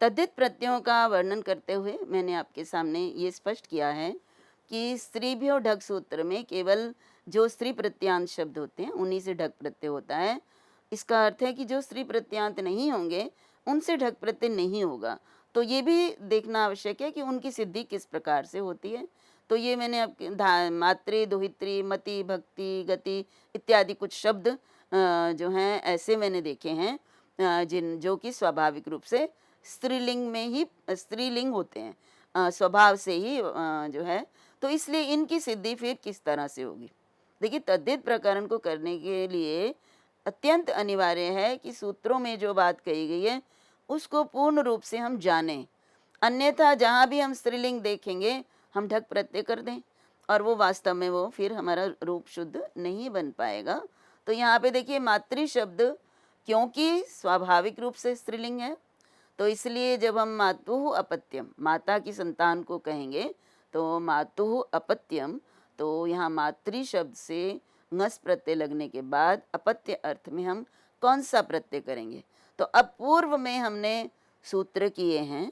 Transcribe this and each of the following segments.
तद्धित प्रत्ययों का वर्णन करते हुए मैंने आपके सामने ये स्पष्ट किया है कि स्त्रीभ्यो ढक सूत्र में केवल जो स्त्री प्रत्यांत शब्द होते हैं उन्हीं से ढक प्रत्यय होता है। इसका अर्थ है कि जो स्त्री प्रत्यांत नहीं होंगे उनसे ढक प्रत्यय नहीं होगा। तो ये भी देखना आवश्यक है कि उनकी सिद्धि किस प्रकार से होती है। तो ये मैंने आपके मातृ, दोहित्री, मति, भक्ति, गति इत्यादि कुछ शब्द जो हैं ऐसे मैंने देखे हैं जिन जो कि स्वाभाविक रूप से स्त्रीलिंग में ही स्त्रीलिंग होते हैं, स्वभाव से ही जो है। तो इसलिए इनकी सिद्धि फिर किस तरह से होगी। देखिए, तद्धित प्रकरण को करने के लिए अत्यंत अनिवार्य है कि सूत्रों में जो बात कही गई है उसको पूर्ण रूप से हम जानें। अन्यथा जहाँ भी हम स्त्रीलिंग देखेंगे हम ढक प्रत्यय कर दें और वो वास्तव में वो फिर हमारा रूप शुद्ध नहीं बन पाएगा। तो यहाँ पे देखिए, मातृ शब्द क्योंकि स्वाभाविक रूप से स्त्रीलिंग है, तो इसलिए जब हम मातुः अपत्यम, माता की संतान को कहेंगे तो मातुः अपत्यम, तो यहाँ मातृ शब्द से ngस प्रत्यय लगने के बाद अपत्य अर्थ में हम कौन सा प्रत्यय करेंगे। तो अब पूर्व में हमने सूत्र किए हैं,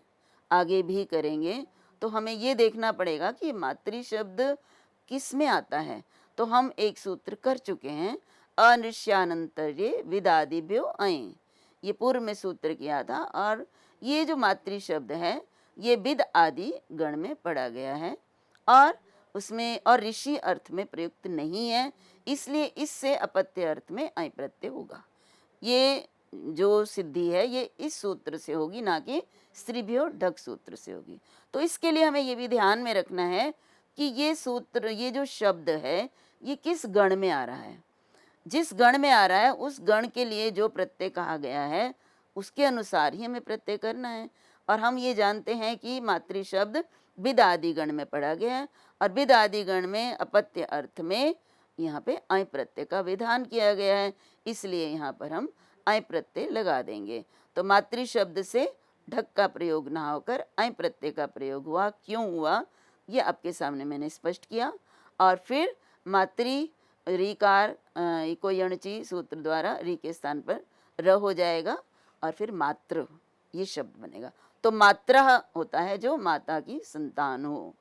आगे भी करेंगे, तो हमें ये देखना पड़ेगा कि मातृ शब्द किस में आता है। तो हम एक सूत्र कर चुके हैं, अनिश्यानंतर्ये विदादिभ्यो अयं, ये पूर्व में सूत्र किया था। और ये जो मातृ शब्द है ये विद आदि गण में पढ़ा गया है और उसमें और ऋषि अर्थ में प्रयुक्त नहीं है, इसलिए इससे अपत्य अर्थ में अय प्रत्यय होगा। ये जो सिद्धि है ये इस सूत्र से होगी, ना कि स्त्रीभ्यो ढक सूत्र से होगी। तो इसके लिए हमें ये भी ध्यान में रखना है कि ये सूत्र, ये जो शब्द है ये किस गण में आ रहा है। जिस गण में आ रहा है उस गण के लिए जो प्रत्यय कहा गया है उसके अनुसार ही हमें प्रत्यय करना है। और हम ये जानते हैं कि मातृ शब्द विद आदि गण में पढ़ा गया है और विद आदि गण में अपत्य अर्थ में यहाँ पे अय प्रत्यय का विधान किया गया है, इसलिए यहाँ पर हम अय प्रत्यय लगा देंगे। तो मातृ शब्द से ढक का प्रयोग ना होकर अय प्रत्यय का प्रयोग हुआ। क्यों हुआ ये आपके सामने मैंने स्पष्ट किया। और फिर मातृ रीकार इको यणची सूत्र द्वारा री के स्थान पर र हो जाएगा और फिर मात्र ये शब्द बनेगा। तो मात्रा होता है जो माता की संतान हो।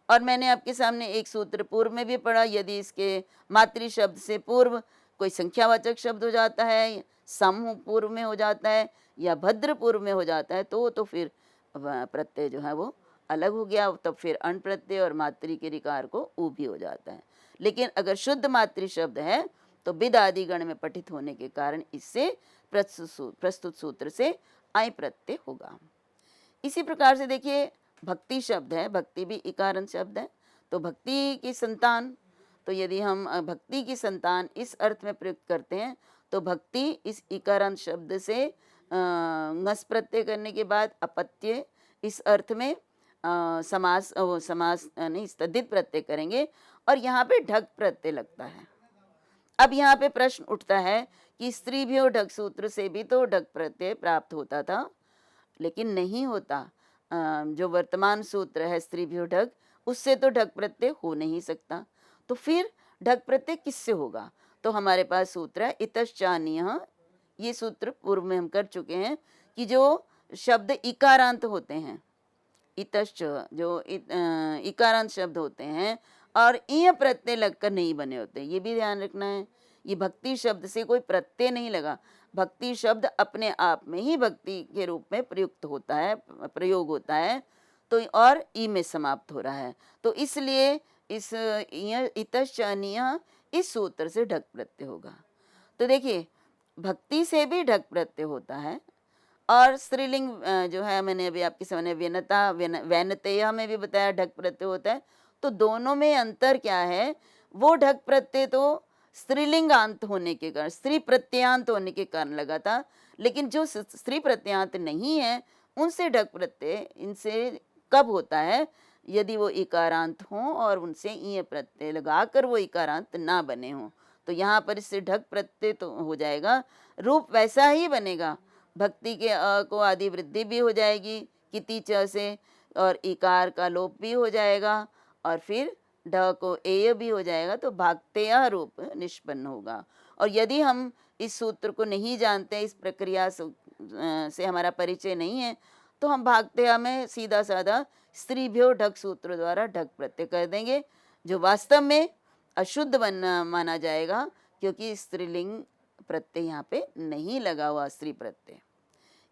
और मैंने आपके सामने एक सूत्र पूर्व में भी पढ़ा, यदि इसके मातृ शब्द से पूर्व कोई संख्यावाचक शब्द हो जाता है, सम पूर्व में हो जाता है या भद्र पूर्व में हो जाता है तो फिर प्रत्यय जो है वो अलग हो गया, तब फिर अण प्रत्यय और मातृ के रिकार को ऊ भी हो जाता है। लेकिन अगर शुद्ध मातृ शब्द है तो विद आदि गण में पठित होने के कारण इससे प्रस्तुत सूत्र से अय प्रत्यय होगा। इसी प्रकार से देखिए, भक्ति शब्द है, भक्ति भी इकारंत शब्द है। तो भक्ति की संतान, तो यदि हम भक्ति की संतान इस अर्थ में प्रयुक्त करते हैं तो भक्ति इस इकारंत शब्द से ngस प्रत्यय करने के बाद अपत्य इस अर्थ में समास नहीं तद्धित प्रत्यय करेंगे और यहाँ पे ढक प्रत्यय लगता है। अब यहाँ पे प्रश्न उठता है कि स्त्रीभ्यो ढक सूत्र से भी तो ढक प्रत्यय प्राप्त होता था, लेकिन नहीं होता। जो वर्तमान सूत्र है स्त्रीभ्यो ढक, उससे तो ढक प्रत्यय हो नहीं सकता। तो फिर ढक प्रत्यय किससे होगा। तो हमारे पास सूत्र है इतश्चानीय। ये सूत्र पूर्व में हम कर चुके हैं कि जो शब्द इकारांत होते हैं, इतश्च जो इकारांत शब्द होते हैं और ईय प्रत्यय लगकर नहीं बने होते, ये भी ध्यान रखना है। ये भक्ति शब्द से कोई प्रत्यय नहीं लगा, भक्ति शब्द अपने आप में ही भक्ति के रूप में प्रयुक्त होता है, प्रयोग होता है, तो और ई में समाप्त हो रहा है। तो इसलिए इस इतश्चनीय इस सूत्र से ढक प्रत्यय होगा। तो देखिए, भक्ति से भी ढक प्रत्यय होता है और स्त्रीलिंग जो है मैंने अभी आपके सामने व्यनता वैनतेय में भी बताया ढक प्रत्यय होता है। तो दोनों में अंतर क्या है, वो ढक प्रत्यय तो स्त्रीलिंगांत होने के कारण, स्त्री प्रत्ययांत होने के कारण लगा था, लेकिन जो स्त्री प्रत्ययांत नहीं है उनसे ढक प्रत्यय इनसे कब होता है, यदि वो इकारांत हों और उनसे ईय प्रत्यय लगाकर वो इकारांत ना बने हों। तो यहाँ पर इससे ढक प्रत्यय तो हो जाएगा, रूप वैसा ही बनेगा। भक्ति के अ को आदि वृद्धि भी हो जाएगी किति च से और इकार का लोप भी हो जाएगा और फिर ढ को एय भी हो जाएगा, तो भागतेय रूप निष्पन्न होगा। और यदि हम इस सूत्र को नहीं जानते, इस प्रक्रिया से हमारा परिचय नहीं है, तो हम भागते में सीधा साधा स्त्रीभ्यो ढक सूत्र द्वारा ढक प्रत्यय कर देंगे, जो वास्तव में अशुद्ध बनना माना जाएगा, क्योंकि स्त्रीलिंग प्रत्यय यहाँ पे नहीं लगा हुआ, स्त्री प्रत्यय।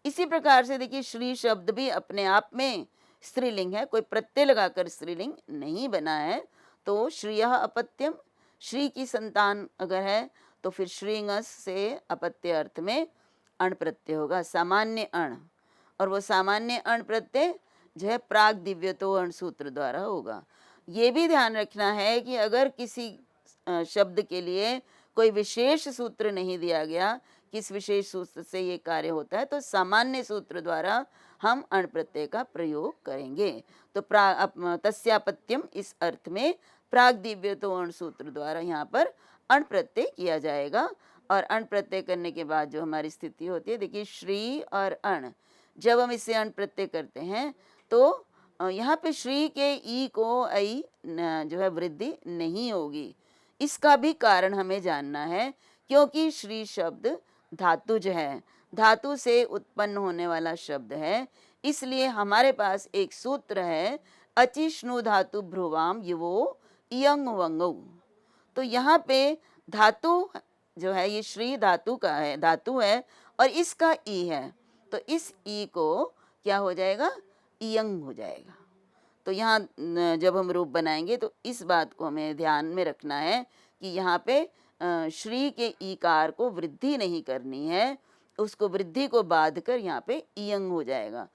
इसी प्रकार से देखिए श्री शब्द भी अपने आप में स्त्रीलिंग है, कोई प्रत्यय लगाकर स्त्रीलिंग नहीं बना है। तो श्रियः अपत्यम, श्री की संतान अगर है तो फिर श्रींगस से अपत्य अर्थ में अण प्रत्यय होगा, सामान्य अण। और वो सामान्य अण प्रत्यय जो है प्राग दिव्यतो अण सूत्र द्वारा होगा। ये भी ध्यान रखना है कि अगर किसी शब्द के लिए कोई विशेष सूत्र नहीं दिया गया, किस विशेष सूत्र से ये कार्य होता है, तो सामान्य सूत्र द्वारा हम अण प्रत्यय का प्रयोग करेंगे। तो तस्यापत्यम इस अर्थ में प्राग दिव्यतो अण सूत्र द्वारा यहाँ पर अण प्रत्यय किया जाएगा। और अण प्रत्यय करने के बाद जो हमारी स्थिति होती है, देखिए श्री और अण, जब हम इससे अण प्रत्यय करते हैं तो यहाँ पे श्री के ई को ऐ जो है वृद्धि नहीं होगी। इसका भी कारण हमें जानना है, क्योंकि श्री शब्द धातु जो है, धातु से उत्पन्न होने वाला शब्द है, इसलिए हमारे पास एक सूत्र है अचिष्णु धातु भ्रुवाम युवो इयंग वंगौ। तो यहाँ पे धातु जो है ये श्री धातु का है, धातु है, और इसका ई है, तो इस ई को क्या हो जाएगा, इयंग हो जाएगा। तो यहाँ जब हम रूप बनाएंगे तो इस बात को हमें ध्यान में रखना है कि यहाँ पे श्री के ईकार को वृद्धि नहीं करनी है, उसको वृद्धि को बाध कर यहाँ पे इयंग हो जाएगा।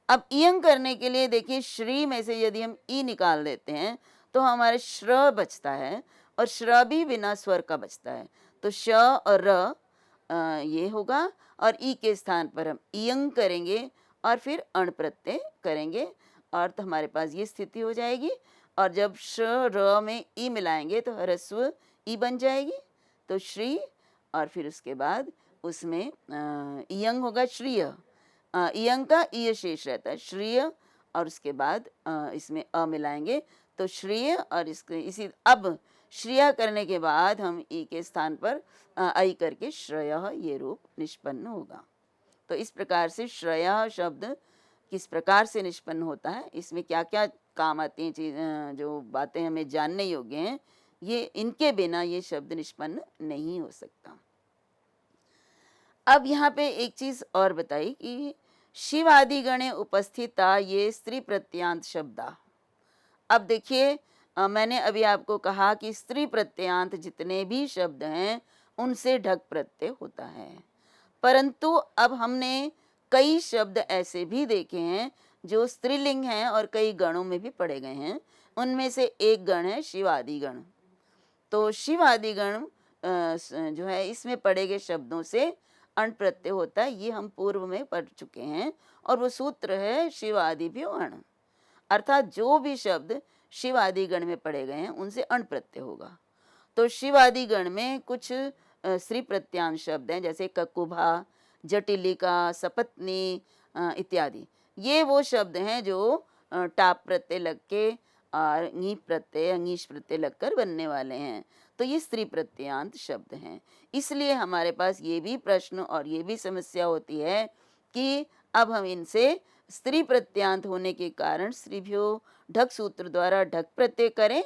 अब इयंग करने के लिए देखिए श्री में से यदि हम ई निकाल देते हैं तो हमारे श्र बचता है, और श्र भी बिना स्वर का बचता है। तो श और र ये होगा, और ई के स्थान पर हम इयंग करेंगे और फिर अण प्रत्यय करेंगे, और तो हमारे पास ये स्थिति हो जाएगी। और जब श र में ई मिलाएंगे तो ह्रस्व ई बन जाएगी, तो श्री, और फिर उसके बाद उसमें इयंग होगा श्रीय, इयंग का ईय शेष रहता है, श्रीय, और उसके बाद इसमें अ मिलाएंगे तो श्रीय, और इसके इसी अब श्रिया करने के बाद हम ई के स्थान पर ऐ करके श्रयः ये रूप निष्पन्न होगा। तो इस प्रकार से श्रयः शब्द किस प्रकार से निष्पन्न होता है, इसमें क्या क्या काम आती हैं चीज, जो बातें हमें जानने योग्य हैं, ये इनके बिना ये शब्द निष्पन्न नहीं हो सकता। अब यहाँ पे एक चीज और बताई कि शिव आदि गणे उपस्थिता ये स्त्री प्रत्यांत शब्दा। अब देखिए मैंने अभी आपको कहा कि स्त्री प्रत्यांत जितने भी शब्द हैं उनसे ढक प्रत्यय होता है, परंतु अब हमने कई शब्द ऐसे भी देखे हैं जो स्त्रीलिंग हैं और कई गणों में भी पढ़े गए हैं। उनमें से एक गण है शिवादि गण। तो शिवादि गण जो है इसमें पढ़े गए शब्दों से अण प्रत्यय होता है, ये हम पूर्व में पढ़ चुके हैं, और वो सूत्र है शिवादिभ्यो अण। अर्थात जो भी शब्द शिव आदि गण में पढ़े गए हैं उनसे अण प्रत्यय होगा। तो शिव आदि गण में कुछ स्त्री प्रत्यांत शब्द हैं, जैसे ककुभा, जटिलिका, सपत्नी इत्यादि। ये वो शब्द हैं जो टाप प्रत्यय लग के और ङी प्रत्यय, ङीश प्रत्यय लगकर बनने वाले हैं। तो ये स्त्री प्रत्यांत शब्द हैं। इसलिए हमारे पास ये भी प्रश्न और ये भी समस्या होती है कि अब हम इनसे स्त्री प्रत्यांत होने के कारण स्त्रीभ्यो ढक सूत्र द्वारा ढक प्रत्यय करें,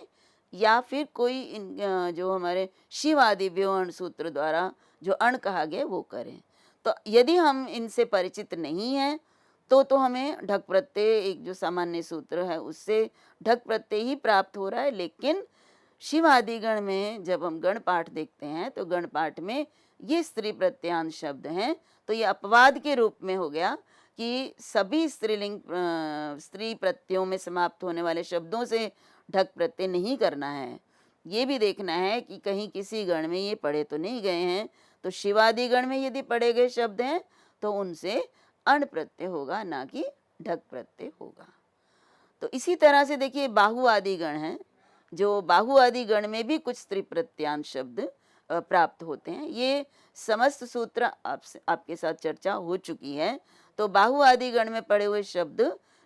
या फिर कोई जो हमारे शिव आदिभ्यो अण सूत्र द्वारा जो अण कहा गया वो करें। तो यदि हम इनसे परिचित नहीं हैं तो हमें ढक प्रत्यय, एक जो सामान्य सूत्र है उससे ढक प्रत्यय ही प्राप्त हो रहा है। लेकिन शिव आदि गण में जब हम गण पाठ देखते हैं तो गण पाठ में ये स्त्री प्रत्यांत शब्द हैं, तो ये अपवाद के रूप में हो गया कि सभी स्त्रीलिंग स्त्री प्रत्ययों में समाप्त होने वाले शब्दों से ढक प्रत्यय नहीं करना है। ये भी देखना है कि कहीं किसी गण में ये पढ़े तो नहीं गए हैं। तो शिवादि गण में यदि पढ़े गए शब्द हैं तो उनसे अण प्रत्यय होगा, ना कि ढक प्रत्यय होगा। तो इसी तरह से देखिए बाहु आदि गण हैं, जो बाहु आदि गण में भी कुछ स्त्री प्रत्यांत शब्द प्राप्त होते हैं। ये समस्त सूत्र आपके साथ चर्चा हो चुकी है। तो बाहु आदि गण में पड़े हुए शब्द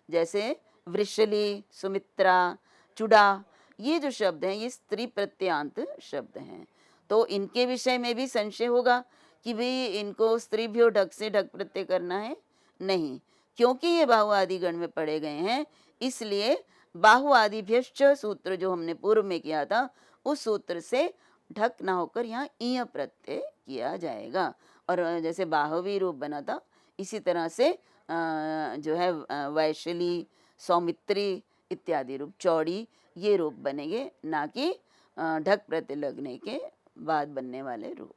जैसे वृषली, सुमित्रा, चुड़ा, ये जो शब्द हैं ये स्त्री प्रत्यांत शब्द हैं। तो इनके विषय में भी संशय होगा कि भाई इनको स्त्रीभ्यो ढक से ढक प्रत्यय करना है, नहीं, क्योंकि ये बाहु आदि गण में पढ़े गए हैं, इसलिए बाहु आदिभ्यश्च सूत्र जो हमने पूर्व में किया था, उस सूत्र से ढक ना होकर यहाँ ईय प्रत्यय किया जाएगा। और जैसे बाहवी रूप बना था, इसी तरह से जो है वैशली, सौमित्री इत्यादि रूप, चौड़ी, ये रूप बनेंगे, ना कि ढक प्रत्यय लगने के बाद बनने वाले रूप।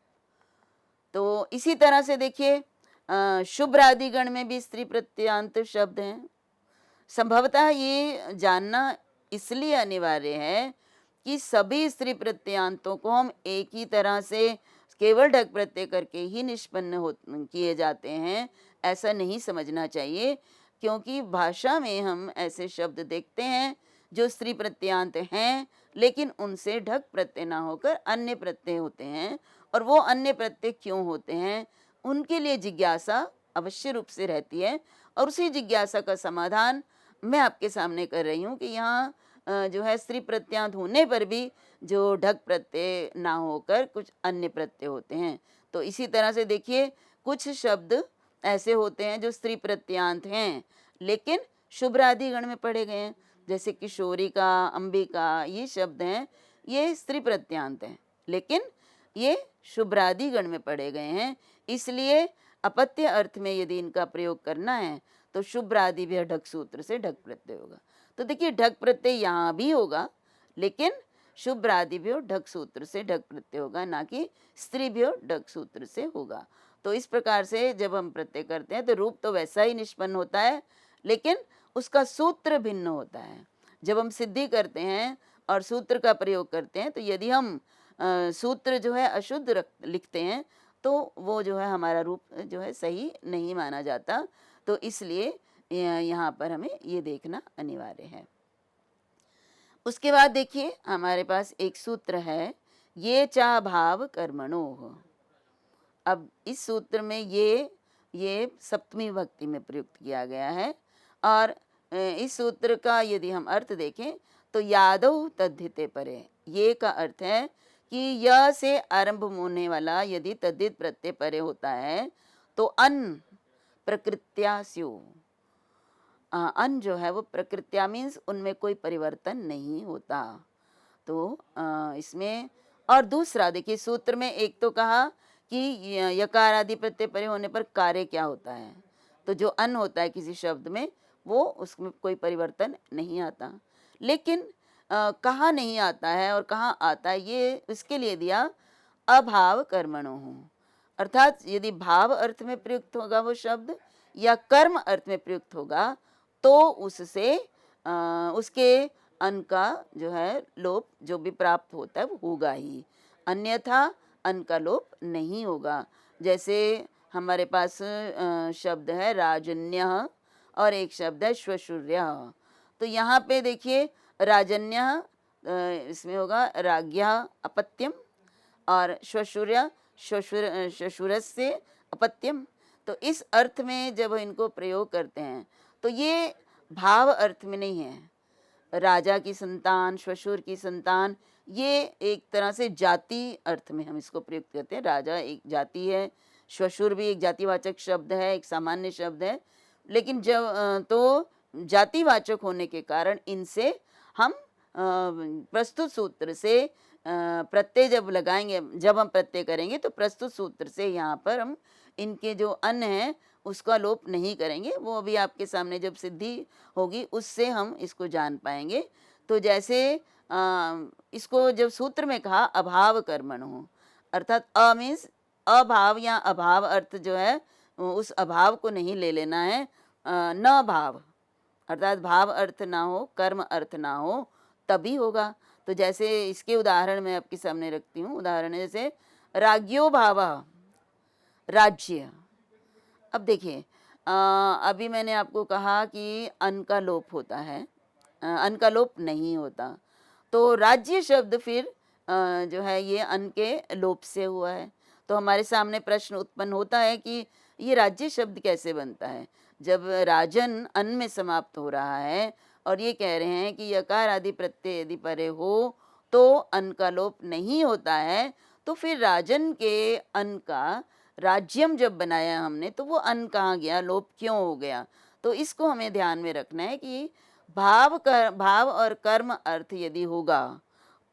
तो इसी तरह से देखिए शुभ्र आदि गण में भी स्त्री प्रत्यांत शब्द हैं। संभवतः ये जानना इसलिए अनिवार्य है कि सभी स्त्री प्रत्यांतों को हम एक ही तरह से केवल ढक प्रत्यय करके ही निष्पन्न हो किए जाते हैं, ऐसा नहीं समझना चाहिए, क्योंकि भाषा में हम ऐसे शब्द देखते हैं जो स्त्री प्रत्यांत हैं, लेकिन उनसे ढक प्रत्यय ना होकर अन्य प्रत्यय होते हैं। और वो अन्य प्रत्यय क्यों होते हैं, उनके लिए जिज्ञासा अवश्य रूप से रहती है, और उसी जिज्ञासा का समाधान मैं आपके सामने कर रही हूँ कि यहाँ जो है स्त्री प्रत्यांत होने पर भी जो ढक प्रत्यय ना होकर कुछ अन्य प्रत्यय होते हैं। तो इसी तरह से देखिए कुछ शब्द ऐसे होते हैं जो स्त्री प्रत्यांत हैं, लेकिन शुभ्रादि गण में पढ़े गए हैं, जैसे किशोरिका, अंबिका, ये शब्द हैं, ये स्त्री प्रत्यांत हैं, लेकिन ये शुभ्रादि गण में पढ़े गए हैं। इसलिए अपत्य अर्थ में यदि इनका प्रयोग करना है तो शुभ्रादि भी ढक सूत्र से ढक प्रत्यय होगा। तो देखिए ढक प्रत्यय यहाँ भी होगा, लेकिन शुभ्रादि भी ढक सूत्र से ढक प्रत्यय होगा, ना कि स्त्री भी ढक सूत्र से होगा। तो इस प्रकार से जब हम प्रत्यय करते हैं तो रूप तो वैसा ही निष्पन्न होता है, लेकिन उसका सूत्र भिन्न होता है। जब हम सिद्धि करते हैं और सूत्र का प्रयोग करते हैं, तो यदि हम सूत्र जो है अशुद्ध लिखते हैं तो वो जो है हमारा रूप जो है सही नहीं माना जाता। तो इसलिए यहाँ पर हमें ये देखना अनिवार्य है। उसके बाद देखिए हमारे पास एक सूत्र है, ये चा भाव कर्मणोः। अब इस सूत्र में ये सप्तमी विभक्ति में प्रयुक्त किया गया है, और इस सूत्र का यदि हम अर्थ देखें तो यादव तद्धिते परे, ये का अर्थ है कि य से आरंभ होने वाला यदि तद्धित प्रत्यय परे होता है तो अन प्रकृत्या स्यु। अन जो है वो प्रकृत्या मीन्स उनमें कोई परिवर्तन नहीं होता। तो इसमें और दूसरा देखिए सूत्र में एक तो कहा कि यकार आदि प्रत्यय परे होने पर कार्य क्या होता है, तो जो अन होता है किसी शब्द में वो उसमें कोई परिवर्तन नहीं आता। लेकिन कहाँ नहीं आता है और कहाँ आता है, ये इसके लिए दिया अभाव कर्मणोः। अर्थात यदि भाव अर्थ में प्रयुक्त होगा वो शब्द या कर्म अर्थ में प्रयुक्त होगा तो उससे उसके अन का जो है लोप जो भी प्राप्त होता है वो होगा ही, अन्यथा अन का लोप नहीं होगा। जैसे हमारे पास शब्द है राजन्यः और एक शब्द है श्वशुर्यः। तो यहाँ पे देखिए राजन्यः इसमें होगा राज्ञः अपत्यम, और श्वशुर्य श्वशुरस्य अपत्यम। तो इस अर्थ में जब इनको प्रयोग करते हैं तो ये भाव अर्थ में नहीं है। राजा की संतान, श्वशुर की संतान, ये एक तरह से जाति अर्थ में हम इसको प्रयुक्त करते हैं। राजा एक जाति है, श्वशुर भी एक जातिवाचक शब्द है, एक सामान्य शब्द है, लेकिन जब तो जातिवाचक होने के कारण इनसे हम प्रस्तुत सूत्र से प्रत्यय जब लगाएंगे, जब हम प्रत्यय करेंगे तो प्रस्तुत सूत्र से यहाँ पर हम इनके जो अन है उसका लोप नहीं करेंगे। वो अभी आपके सामने जब सिद्धि होगी उससे हम इसको जान पाएंगे। तो जैसे इसको जब सूत्र में कहा अभाव कर्मणोः, अर्थात अ मीन्स अभाव या अभाव अर्थ जो है उस अभाव को नहीं ले लेना है, न भाव अर्थात भाव अर्थ ना हो, कर्म अर्थ ना हो, तभी होगा। तो जैसे इसके उदाहरण मैं आपके सामने रखती हूँ। उदाहरण जैसे राज्यो भावः, राज्य। अब देखिए अभी मैंने आपको कहा कि अन का लोप होता है, अन का लोप नहीं होता, तो राज्य शब्द फिर जो है ये अन के लोप से हुआ है। तो हमारे सामने प्रश्न उत्पन्न होता है कि ये राज्य शब्द कैसे बनता है, जब राजन अन में समाप्त हो रहा है और ये कह रहे हैं कि यकार आदि प्रत्यय यदि परे हो तो अन का लोप नहीं होता है, तो फिर राजन के अन का राज्यम जब बनाया हमने तो वो अन कहाँ गया, लोप क्यों हो गया। तो इसको हमें ध्यान में रखना है कि भाव और कर्म अर्थ यदि होगा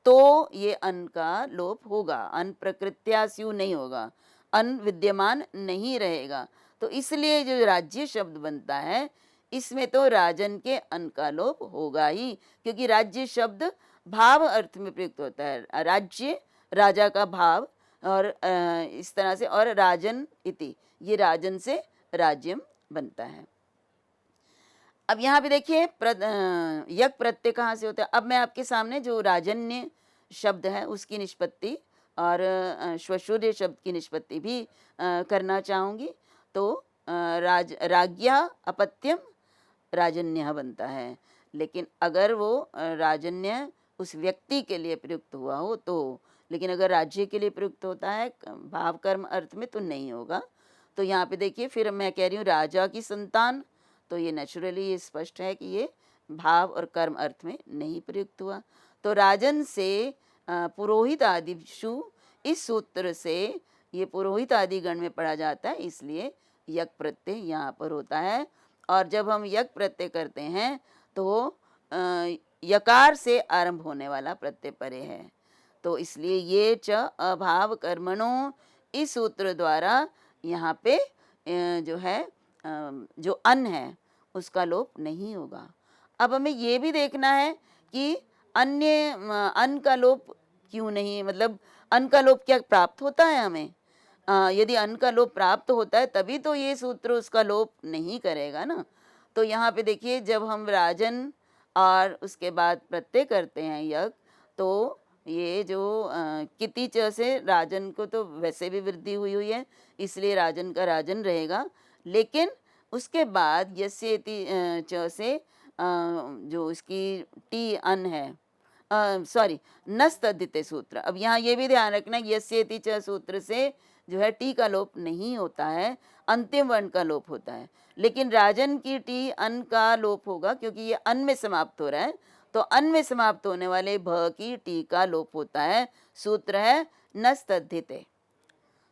तो ये अन का लोप होगा, अन प्रकृत्या स्यु नहीं होगा, अन विद्यमान नहीं रहेगा। तो इसलिए जो राज्य शब्द बनता है इसमें तो राजन के अन का लोप होगा ही, क्योंकि राज्य शब्द भाव अर्थ में प्रयुक्त होता है। राज्य राजा का भाव, और इस तरह से, और राजन इति, ये राजन से राज्यम बनता है। अब यहाँ पे देखिए यक प्रत्यय कहाँ से होता है। अब मैं आपके सामने जो राजन्य शब्द है उसकी निष्पत्ति और श्वशुर्य शब्द की निष्पत्ति भी करना चाहूँगी। तो राज्ञा अपत्यम राजन्य बनता है, लेकिन अगर वो राजन्य उस व्यक्ति के लिए प्रयुक्त हुआ हो तो, लेकिन अगर राज्य के लिए प्रयुक्त होता है भाव कर्म अर्थ में तो नहीं होगा। तो यहाँ पे देखिए फिर मैं कह रही हूँ राजा की संतान, तो ये नेचुरली ये स्पष्ट है कि ये भाव और कर्म अर्थ में नहीं प्रयुक्त हुआ। तो राजन से पुरोहित आदिशु, इस सूत्र से ये पुरोहित आदि गण में पढ़ा जाता है, इसलिए यक प्रत्यय यहाँ पर होता है। और जब हम यक प्रत्यय करते हैं तो यकार से आरंभ होने वाला प्रत्यय परे है, तो इसलिए ये च अभाव कर्मणों, इस सूत्र द्वारा यहाँ पे जो है जो अन है उसका लोप नहीं होगा। अब हमें ये भी देखना है कि अन्य अन का लोप क्यों नहीं, मतलब अन का लोप क्या प्राप्त होता है हमें? यदि अन का लोप प्राप्त होता है तभी तो ये सूत्र उसका लोप नहीं करेगा ना। तो यहाँ पे देखिए जब हम राजन और उसके बाद प्रत्यय करते हैं यक, तो ये जो किति च से राजन को तो वैसे भी वृद्धि हुई हुई है, इसलिए राजन का राजन रहेगा। लेकिन उसके बाद यस्येति च से जो इसकी टी अन है, सॉरी नस्तद्धिते सूत्र। अब यहाँ ये भी ध्यान रखना यस्येति च सूत्र से जो है टी का लोप नहीं होता है, अंतिम वर्ण का लोप होता है। लेकिन राजन की टी अन का लोप होगा क्योंकि ये अन में समाप्त हो रहा है, तो अन में समाप्त होने वाले भ की टी का लोप होता है। सूत्र है नस्तद्धिते,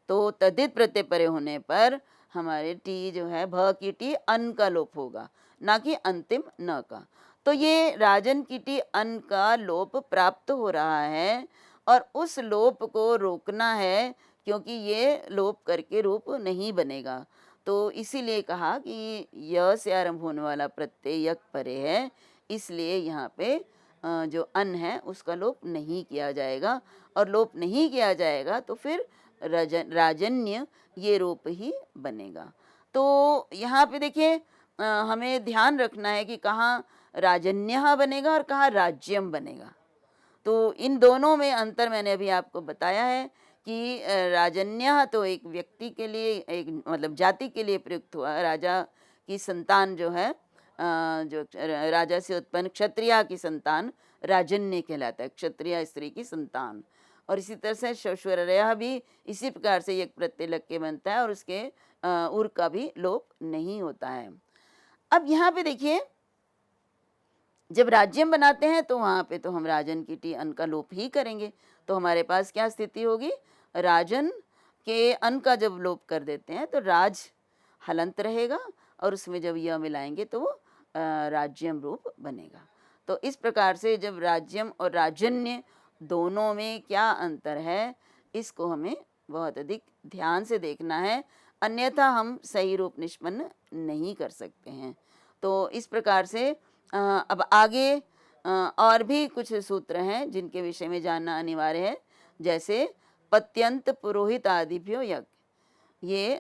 तो तद्धित प्रत्यय परे होने पर हमारे टी जो है भ की टी अन का लोप होगा, ना कि अंतिम न का। तो ये राजन की टी अन का लोप प्राप्त हो रहा है और उस लोप को रोकना है, क्योंकि ये लोप करके रूप नहीं बनेगा। तो इसीलिए कहा कि य से आरंभ होने वाला प्रत्यय यक परे है, इसलिए यहाँ पे जो अन है उसका लोप नहीं किया जाएगा, और लोप नहीं किया जाएगा तो फिर राजन्य ये रूप ही बनेगा। तो यहाँ पे देखिए हमें ध्यान रखना है कि कहाँ राजन्य बनेगा और कहाँ राज्यम बनेगा। तो इन दोनों में अंतर मैंने अभी आपको बताया है कि राजन्य तो एक व्यक्ति के लिए, एक मतलब जाति के लिए प्रयुक्त हुआ। राजा की संतान जो है जो राजा से उत्पन्न क्षत्रिया की संतान राजन्य कहलाता है, क्षत्रिया स्त्री की संतान। और इसी तरह से श्वशुरया भी इसी प्रकार से एक प्रत्यय लग के बनता है और उसके उर का भी लोप नहीं होता है। अब यहाँ पे देखिए जब राज्यम बनाते हैं तो वहाँ पे तो हम राजन की टी अन का लोप ही करेंगे, तो हमारे पास क्या स्थिति होगी, राजन के अन का जब लोप कर देते हैं तो राज हलंत रहेगा और उसमें जब यह मिलाएंगे तो वो राज्यम रूप बनेगा। तो इस प्रकार से जब राज्यम और राजन्य दोनों में क्या अंतर है, इसको हमें बहुत अधिक ध्यान से देखना है, अन्यथा हम सही रूप निष्पन्न नहीं कर सकते हैं। तो इस प्रकार से अब आगे और भी कुछ सूत्र हैं जिनके विषय में जानना अनिवार्य है, जैसे पत्यंत पुरोहित आदिभ्यो यज्ञ, ये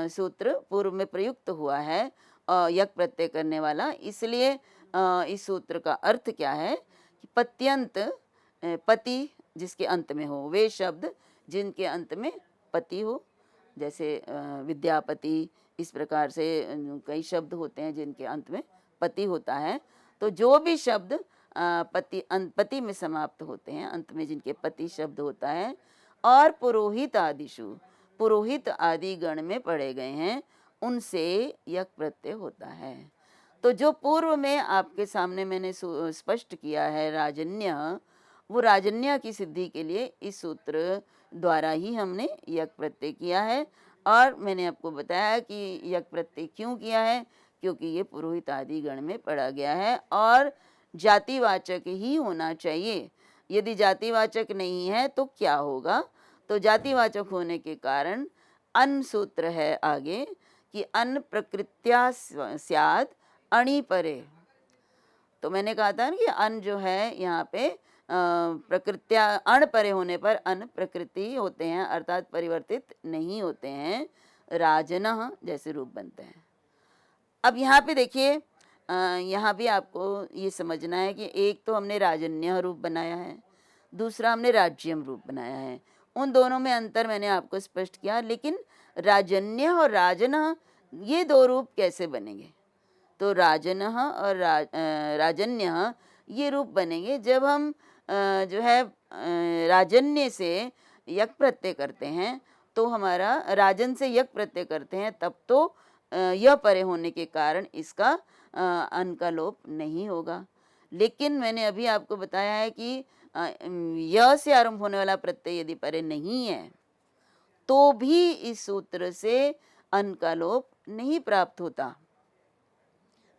सूत्र पूर्व में प्रयुक्त हुआ है यज्ञ प्रत्यय करने वाला। इसलिए इस सूत्र का अर्थ क्या है कि पत्यंत पति जिसके अंत में हो, वे शब्द जिनके अंत में पति हो, जैसे विद्यापति, इस प्रकार से कई शब्द होते हैं जिनके अंत में पति होता है। तो जो भी शब्द पति में समाप्त होते हैं, अंत में जिनके पति शब्द होता है, और पुरोहित आदिशु, पुरोहित आदि गण में पढ़े गए हैं, उनसे यक प्रत्यय होता है। तो जो पूर्व में आपके सामने मैंने स्पष्ट किया है राजन्य, वो राजन्य की सिद्धि के लिए इस सूत्र द्वारा ही हमने यक प्रत्यय किया है। और मैंने आपको बताया कि यक प्रत्यय क्यों किया है, क्योंकि ये पुरोहित आदि गण में पढ़ा गया है और जातिवाचक ही होना चाहिए। यदि जातिवाचक नहीं है तो क्या होगा? तो जातिवाचक होने के कारण अन सूत्र है आगे कि अन प्रकृत्या स्यात् अणि परे। तो मैंने कहा था ना कि अन जो है यहाँ पे प्रकृत्या अण परे होने पर अन प्रकृति होते हैं अर्थात परिवर्तित नहीं होते हैं, राजनः जैसे रूप बनते हैं। अब यहाँ पे देखिए यहाँ भी आपको ये समझना है कि एक तो हमने राजन्य रूप बनाया है, दूसरा हमने राज्यम रूप बनाया है। उन दोनों में अंतर मैंने आपको स्पष्ट किया, लेकिन राजन्य और राजनः ये दो रूप कैसे बनेंगे? तो राजनः और राजन्य ये रूप बनेंगे जब हम जो है राजन्य से यक प्रत्यय करते हैं, तो हमारा राजन से यक प्रत्यय करते हैं, तब तो यह परे होने के कारण इसका अन का लोप नहीं होगा। लेकिन मैंने अभी आपको बताया है कि य से आरंभ होने वाला प्रत्यय यदि परे नहीं है तो भी इस सूत्र से अन का लोप नहीं प्राप्त होता।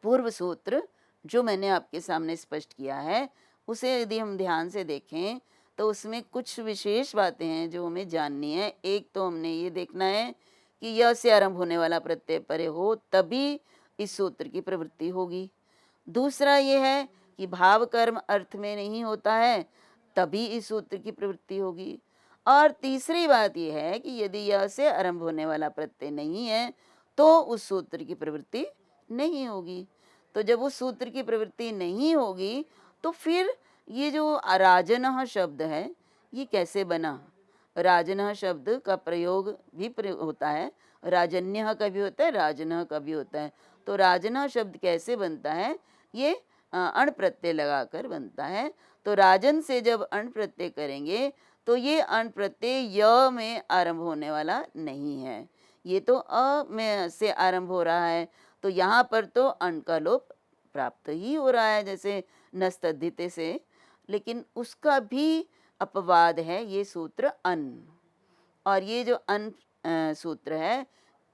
पूर्व सूत्र जो मैंने आपके सामने स्पष्ट किया है उसे यदि हम ध्यान से देखें तो उसमें कुछ विशेष बातें हैं जो हमें जाननी है। एक तो हमने ये देखना है कि य से आरंभ होने वाला प्रत्यय परे हो तभी इस सूत्र की प्रवृत्ति होगी। दूसरा ये है कि भाव कर्म अर्थ में नहीं होता है तभी इस सूत्र की प्रवृत्ति होगी। और तीसरी बात यह है कि यदि य से आरंभ होने वाला प्रत्यय नहीं है तो उस सूत्र की प्रवृत्ति नहीं होगी। तो जब उस सूत्र की प्रवृत्ति नहीं होगी तो फिर ये जो राजनः शब्द है ये कैसे बना? राजनः शब्द का प्रयोग भी होता है, राजन्य का भी होता है, राजनः का भी होता है। तो राजनः शब्द कैसे बनता है? ये अण प्रत्यय लगाकर बनता है। तो राजन से जब अण प्रत्यय करेंगे तो ये अण प्रत्यय य में आरंभ होने वाला नहीं है, ये तो अ में से आरंभ हो रहा है। तो यहाँ पर तो अण का लोप प्राप्त ही हो रहा है जैसे नस्तद्धिते से, लेकिन उसका भी अपवाद है ये सूत्र अन। और ये जो अन सूत्र है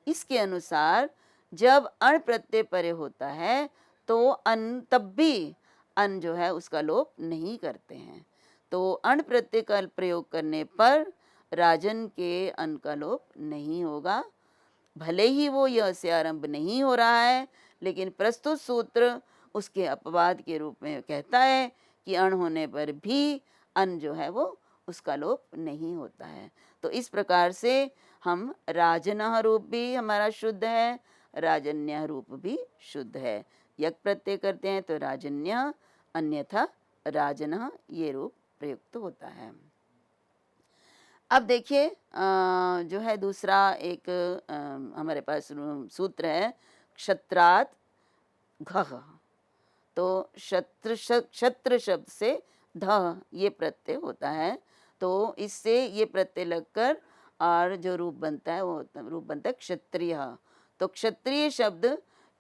इसके अनुसार जब अण प्रत्यय परे होता है तो अन तब भी अन जो है उसका लोप नहीं करते हैं। तो अण प्रत्यय का प्रयोग करने पर राजन के अन का लोप नहीं होगा। भले ही वो य से आरंभ नहीं हो रहा है, लेकिन प्रस्तुत सूत्र उसके अपवाद के रूप में कहता है कि अण होने पर भी अन जो है वो उसका लोप नहीं होता है। तो इस प्रकार से हम राजनः रूप भी हमारा शुद्ध है, राजन्य रूप भी शुद्ध है। यक प्रत्यय करते हैं तो राजन्य, अन्यथा राजनः ये रूप प्रयुक्त होता है। अब देखिए जो है दूसरा एक हमारे पास सूत्र है क्षत्रात् घः। तो क्षत्र शब्द से ध ये प्रत्यय होता है, तो इससे ये प्रत्यय लगकर और जो रूप बनता है वो रूप बनता है क्षत्रिय। तो क्षत्रिय शब्द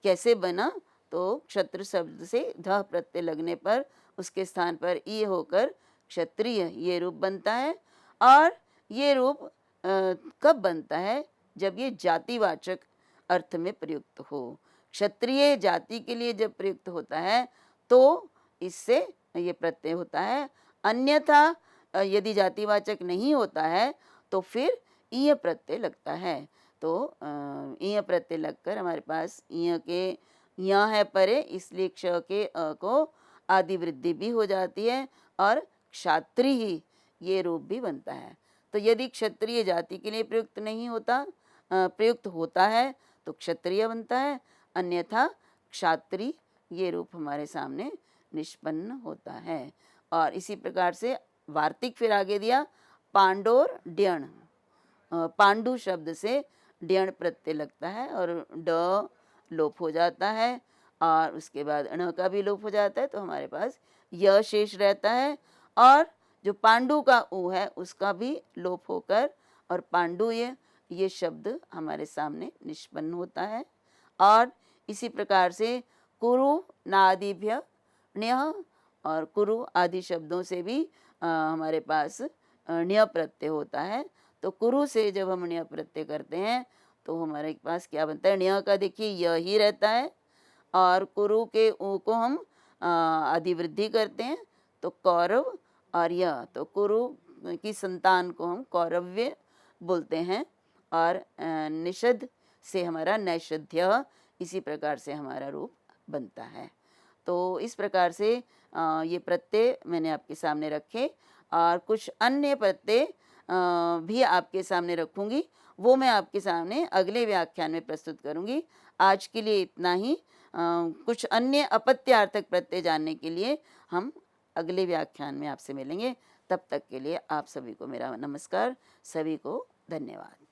कैसे बना? तो क्षत्र शब्द से ध प्रत्यय लगने पर उसके स्थान पर ई होकर क्षत्रिय ये रूप बनता है। और ये रूप कब बनता है? जब ये जातिवाचक अर्थ में प्रयुक्त हो। क्षत्रिय जाति के लिए जब प्रयुक्त होता है तो इससे ये प्रत्यय होता है। अन्यथा यदि जातिवाचक नहीं होता है तो फिर ईय प्रत्यय लगता है। तो ईय प्रत्यय लगकर हमारे पास ईय के य है परे, इसलिए क्ष के अ को आदि वृद्धि भी हो जाती है और क्षात्रिय ये रूप भी बनता है। तो यदि क्षत्रिय जाति के लिए प्रयुक्त नहीं होता प्रयुक्त होता है तो क्षत्रिय बनता है, अन्यथा क्षात्रिय ये रूप हमारे सामने निष्पन्न होता है। और इसी प्रकार से वार्तिक फिर आगे दिया पांडोर ड्यण। पांडु शब्द से ड्यण प्रत्यय लगता है और ड लोप हो जाता है और उसके बाद ण का भी लोप हो जाता है, तो हमारे पास य शेष रहता है। और जो पांडु का उ है उसका भी लोप होकर और पांडु ये शब्द हमारे सामने निष्पन्न होता है। और इसी प्रकार से कुरु नादिभ्य ण्यः और कुरु आदि शब्दों से भी हमारे पास ण्य प्रत्यय होता है। तो कुरु से जब हम ण्य प्रत्यय करते हैं तो हमारे पास क्या बनता है? ण्य का देखिए य ही रहता है और कुरु के ऊ को हम अधिवृद्धि करते हैं तो कौरव, और यह तो कुरु की संतान को हम कौरव्य बोलते हैं, और निषद से हमारा नैषध्य, इसी प्रकार से हमारा रूप बनता है। तो इस प्रकार से ये प्रत्यय मैंने आपके सामने रखे, और कुछ अन्य प्रत्यय भी आपके सामने रखूंगी, वो मैं आपके सामने अगले व्याख्यान में प्रस्तुत करूंगी। आज के लिए इतना ही। कुछ अन्य अपत्यार्थक प्रत्यय जानने के लिए हम अगले व्याख्यान में आपसे मिलेंगे। तब तक के लिए आप सभी को मेरा नमस्कार, सभी को धन्यवाद।